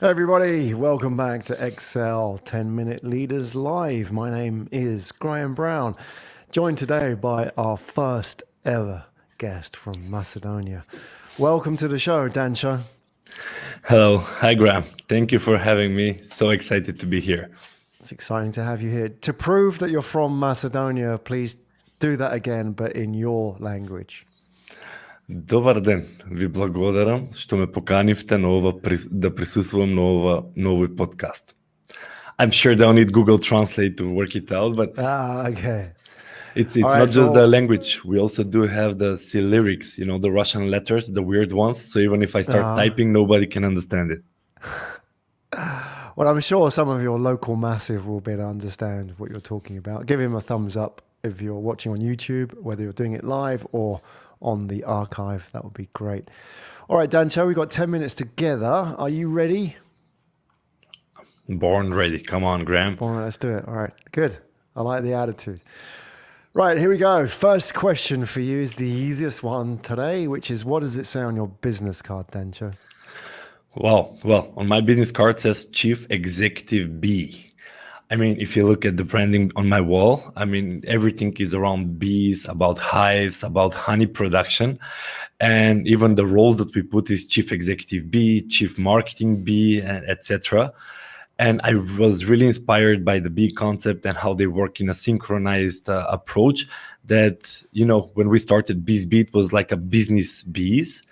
Hey everybody, welcome back to Excel 10 Minute Leaders Live. My name is Graham Brown, joined today by our first ever guest from Macedonia. Welcome to the show, Dancho. Hello. Hi, Graham. Thank you for having me. So excited to be here. It's exciting to have you here. To prove that you're from Macedonia, please do that again, but in your language. Добар ден. Ви благодарам што ме поканивте да присуствувам на нови подкаст. I'm sure they'll need Google Translate to work it out, but Okay. it's All not right, just the language. We also do have the lyrics, the Russian letters, the weird ones. So even if I start typing, nobody can understand it. Well, I'm sure some of your local massive will be able to understand what you're talking about. Give him a thumbs up if you're watching on YouTube, whether you're doing it live or on the archive. That would be great. All right, Dancho, we've got 10 minutes together. Are you ready? Born ready. Come on, Graham. All right, let's do it. All right, good. I like the attitude. Right, here we go. First question for you is the easiest one today, which is, what does it say on your business card, Dancho? Well, on my business card says Chief Executive B. I mean, if you look at the branding on my wall, I mean, everything is around bees, about hives, about honey production. And even the roles that we put is Chief Executive B, Chief Marketing B, etc. And I was really inspired by the bee concept and how they work in a synchronized approach that, when we started BeesB, it was like a business bees.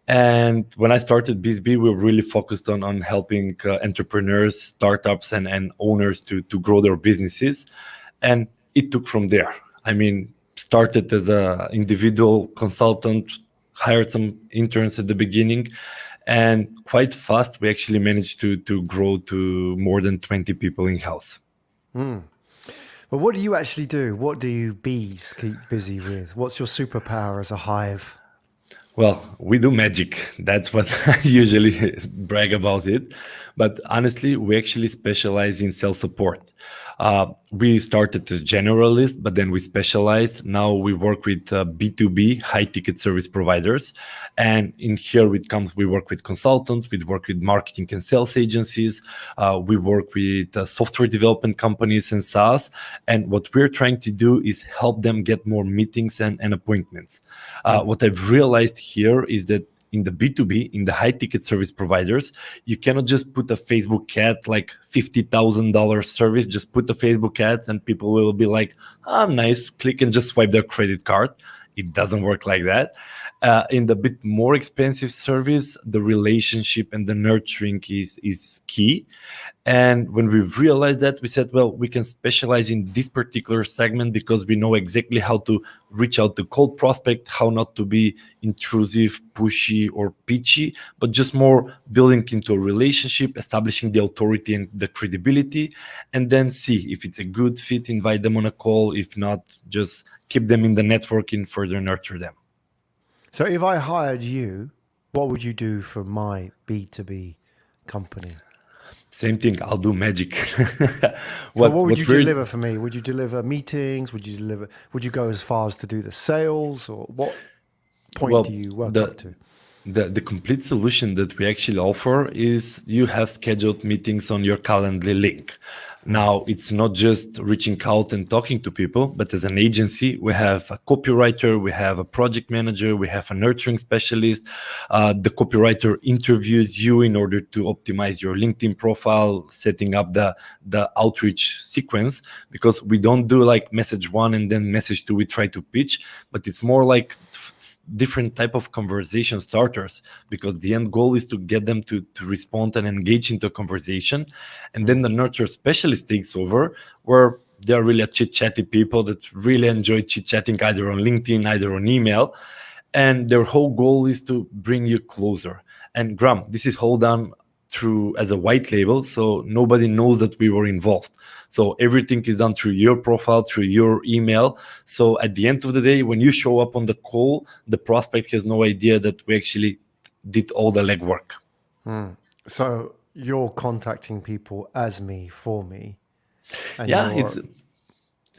And when I started BeesB, we were really focused on helping entrepreneurs, startups, and owners to grow their businesses. And it took from there. I mean, started as an individual consultant, hired some interns at the beginning, and quite fast, we actually managed to grow to more than 20 people in-house. But what do you actually do? What do you bees keep busy with? What's your superpower as a hive? Well, we do magic. That's what I usually brag about it. But honestly, we actually specialize in sales support. We started as generalist, but then we specialized. Now we work with B2B, high ticket service providers. And in here we work with consultants, we work with marketing and sales agencies, we work with software development companies and SaaS. And what we're trying to do is help them get more meetings and appointments. What I've realized here is that in the B2B, in the high ticket service providers, you cannot just put a Facebook ad, like $50,000 service, just put the Facebook ads and people will be like, nice, click and just swipe their credit card. It doesn't work like that. In the bit more expensive service, the relationship and the nurturing is key. And when we realized that, we said, well, we can specialize in this particular segment because we know exactly how to reach out to cold prospect, how not to be intrusive, pushy, or pitchy, but just more building into a relationship, establishing the authority and the credibility, and then see if it's a good fit, invite them on a call. If not, just keep them in the network and further nurture them. So if I hired you, what would you do for my B2B company? Same thing. I'll do magic. What would you deliver for me? Would you deliver meetings? Would you go as far as to do the sales, or what point do you work up to? The complete solution that we actually offer is you have scheduled meetings on your Calendly link. Now, it's not just reaching out and talking to people, but as an agency, we have a copywriter, we have a project manager, we have a nurturing specialist. The copywriter interviews you in order to optimize your LinkedIn profile, setting up the outreach sequence, because we don't do like message one and then message two, we try to pitch, but it's more like different type of conversation starters, because the end goal is to get them to respond and engage into a conversation. And then the nurture specialist takes over, where they're really a chit-chatty people that really enjoy chit-chatting either on LinkedIn, either on email. And their whole goal is to bring you closer. And Graham, this is all done through as a white label, so nobody knows that we were involved. So everything is done through your profile, through your email. So at the end of the day, when you show up on the call, the prospect has no idea that we actually did all the legwork. So you're contacting people as me, for me. And Yeah, it's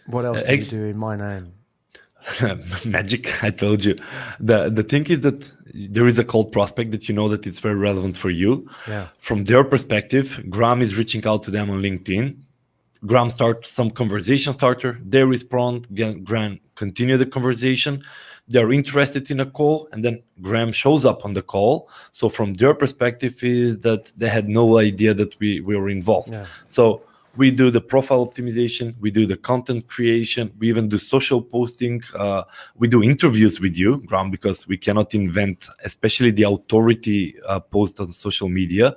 what else do you do in my name? Magic, I told you. The thing is that there is a cold prospect that you know that it's very relevant for you. Yeah. From their perspective, Graham is reaching out to them on LinkedIn. Graham starts some conversation starter. They respond. Graham continue the conversation. They're interested in a call, and then Graham shows up on the call. So from their perspective, is that they had no idea that we were involved. Yeah. So we do the profile optimization, we do the content creation, we even do social posting, we do interviews with you, Graham, because we cannot invent, especially the authority post on social media.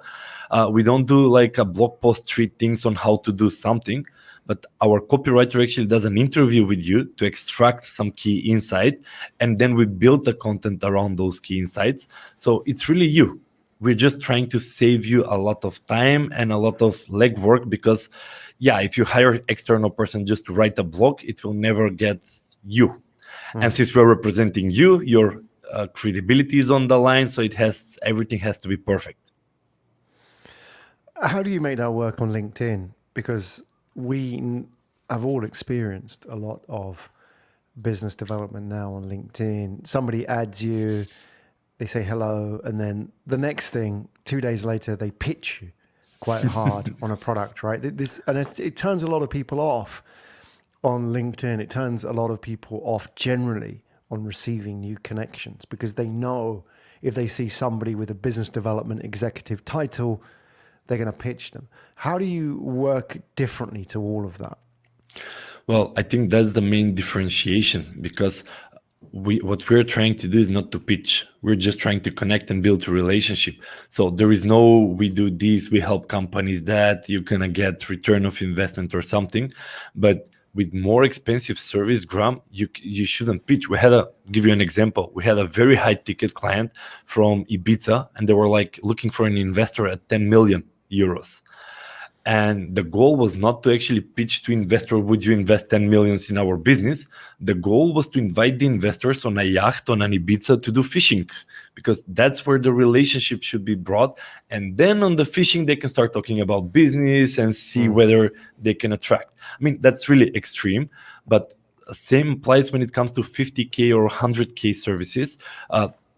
We don't do like a blog post, 3 things on how to do something, but our copywriter actually does an interview with you to extract some key insight, and then we build the content around those key insights. So it's really you. We're just trying to save you a lot of time and a lot of legwork, because yeah, if you hire external person just to write a blog, it will never get you. And since we're representing you, your credibility is on the line, so everything has to be perfect. How do you make that work on LinkedIn? Because have all experienced a lot of business development now on LinkedIn. Somebody adds you, they say hello, and then the next thing, 2 days later, they pitch you quite hard on a product, right? It turns a lot of people off on LinkedIn. It turns a lot of people off generally on receiving new connections, because they know if they see somebody with a business development executive title, they're going to pitch them. How do you work differently to all of that? Well, I think that's the main differentiation, because what we're trying to do is not to pitch. We're just trying to connect and build a relationship. So there is no, we do this, we help companies that, you're going to get return of investment or something. But with more expensive service, Graham, you shouldn't pitch. Give you an example. We had a very high ticket client from Ibiza, and they were like looking for an investor at 10 million euros. And the goal was not to actually pitch to investor, would you invest 10 millions in our business? The goal was to invite the investors on a yacht on an Ibiza to do fishing, because that's where the relationship should be brought. And then on the fishing, they can start talking about business and see whether they can attract. I mean, that's really extreme, but same applies when it comes to 50K or 100K services.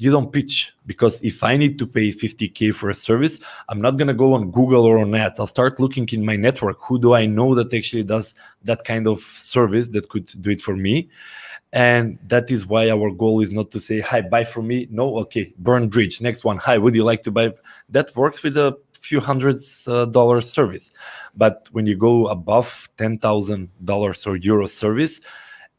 You don't pitch, because if I need to pay 50K for a service, I'm not going to go on Google or on ads. I'll start looking in my network. Who do I know that actually does that kind of service that could do it for me? And that is why our goal is not to say, hi, buy from me. No, okay, burn bridge. Next one, hi, would you like to buy? That works with a few hundreds dollars service. But when you go above $10,000 or euro service,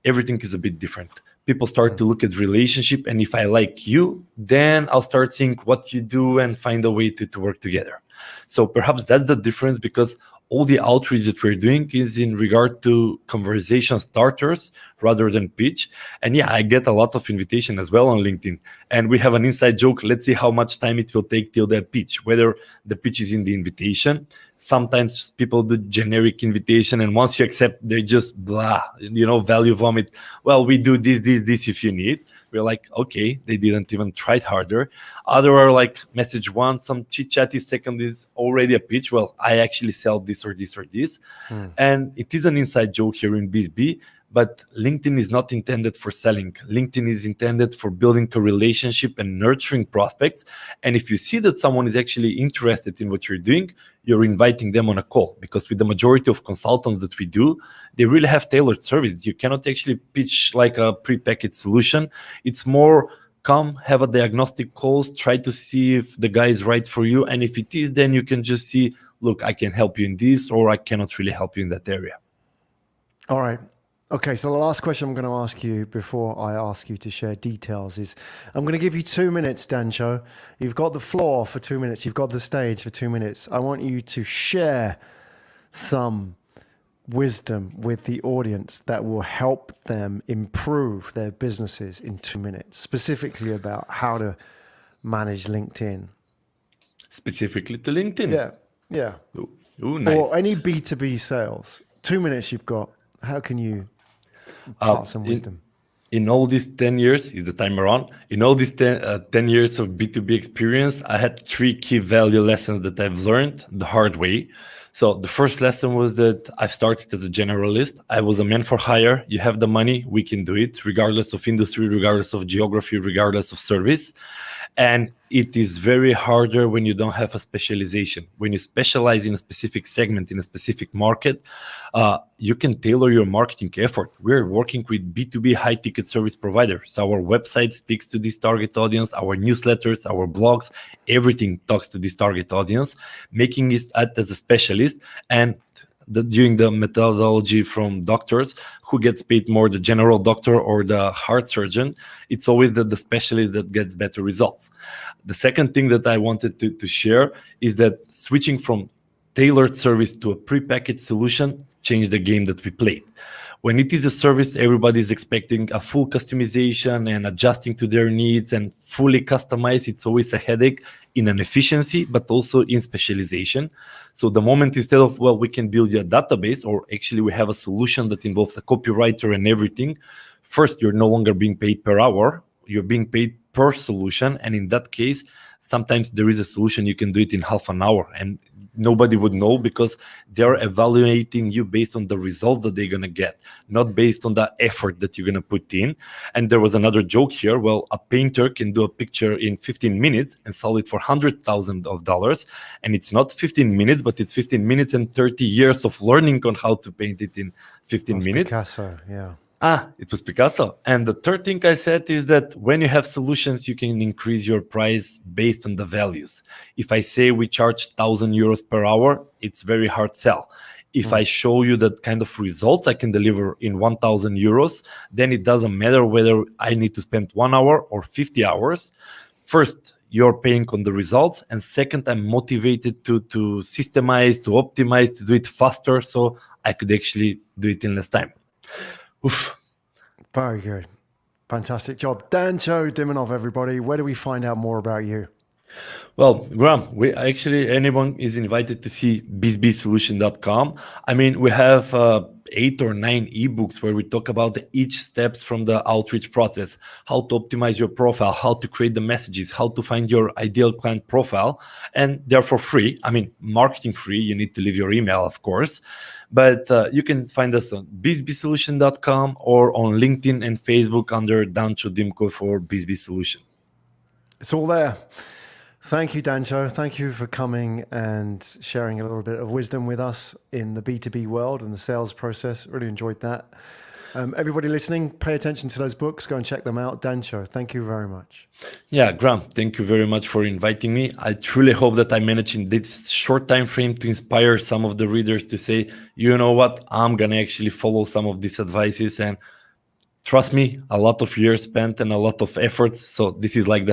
everything is a bit different. People start to look at relationship, and if I like you, then I'll start seeing what you do and find a way to work together. So perhaps that's the difference, because all the outreach that we're doing is in regard to conversation starters rather than pitch. And yeah, I get a lot of invitation as well on LinkedIn. And we have an inside joke. Let's see how much time it will take till the pitch, whether the pitch is in the invitation. Sometimes people do generic invitation, and once you accept, they just blah, value vomit. Well, we do this if you need. We're like, okay, they didn't even try harder. Other are like, message one, some chit chatty, second is already a pitch. Well, I actually sell this or this or this. And it is an inside joke here in BSB, but LinkedIn is not intended for selling. LinkedIn is intended for building a relationship and nurturing prospects. And if you see that someone is actually interested in what you're doing, you're inviting them on a call, because with the majority of consultants that we do, they really have tailored service. You cannot actually pitch like a prepackaged solution. It's more, come, have a diagnostic calls, try to see if the guy is right for you. And if it is, then you can just see, look, I can help you in this, or I cannot really help you in that area. All right. Okay, so the last question I'm going to ask you before I ask you to share details is, I'm going to give you 2 minutes, Dancho. You've got the floor for 2 minutes. You've got the stage for 2 minutes. I want you to share some wisdom with the audience that will help them improve their businesses in 2 minutes, specifically about how to manage LinkedIn. Specifically to LinkedIn? Yeah. Ooh, nice. Or any B2B sales. 2 minutes you've got. How can you impart some wisdom? In all these 10 years, is the timer on? In all these 10 years of B2B experience, I had three key value lessons that I've learned the hard way. So the first lesson was that I've started as a generalist. I was a man for hire. You have the money, we can do it, regardless of industry, regardless of geography, regardless of service. And it is very harder when you don't have a specialization. When you specialize in a specific segment, in a specific market, you can tailor your marketing effort. We're working with B2B high ticket service providers. So our website speaks to this target audience, our newsletters, our blogs, everything talks to this target audience, making it act as a specialist. And doing the methodology from doctors, who gets paid more, the general doctor or the heart surgeon. It's always the specialist that gets better results. The second thing that I wanted to share is that switching from tailored service to a prepackaged solution changed the game that we played. When it is a service, everybody is expecting a full customization and adjusting to their needs and fully customized. It's always a headache in an efficiency, but also in specialization. So the moment instead of, well, we can build you a database, or actually we have a solution that involves a copywriter and everything, first, you're no longer being paid per hour, you're being paid per solution. And in that case, sometimes there is a solution you can do it in half an hour and nobody would know, because they're evaluating you based on the results that they're going to get, not based on the effort that you're going to put in. And there was another joke here. Well, a painter can do a picture in 15 minutes and sell it for $100,000. And it's not 15 minutes, but it's 15 minutes and 30 years of learning on how to paint it in 15 minutes. Picasso, yeah. It was Picasso. And the third thing I said is that when you have solutions, you can increase your price based on the values. If I say we charge 1,000 euros per hour, it's very hard sell. If I show you that kind of results I can deliver in 1,000 euros, then it doesn't matter whether I need to spend 1 hour or 50 hours. First, you're paying on the results. And second, I'm motivated to systemize, to optimize, to do it faster, so I could actually do it in less time. Oof. Very good. Fantastic job. Dancho Dimkov, everybody. Where do we find out more about you? Well, Graham, anyone is invited to see bizbsolution.com. I mean, we have 8 or 9 ebooks where we talk about each steps from the outreach process, how to optimize your profile, how to create the messages, how to find your ideal client profile, and they're for free. I mean, marketing free. You need to leave your email, of course, but you can find us on bizbsolution.com or on LinkedIn and Facebook under Dancho Dimkov for BizB Solution. It's all there. Thank you, Dancho. Thank you for coming and sharing a little bit of wisdom with us in the B2B world and the sales process. Really enjoyed that. Everybody listening, pay attention to those books. Go and check them out. Dancho, thank you very much. Yeah, Graham, thank you very much for inviting me. I truly hope that I managed in this short time frame to inspire some of the readers to say, you know what, I'm going to actually follow some of these advices. And trust me, a lot of years spent and a lot of efforts. So this is like the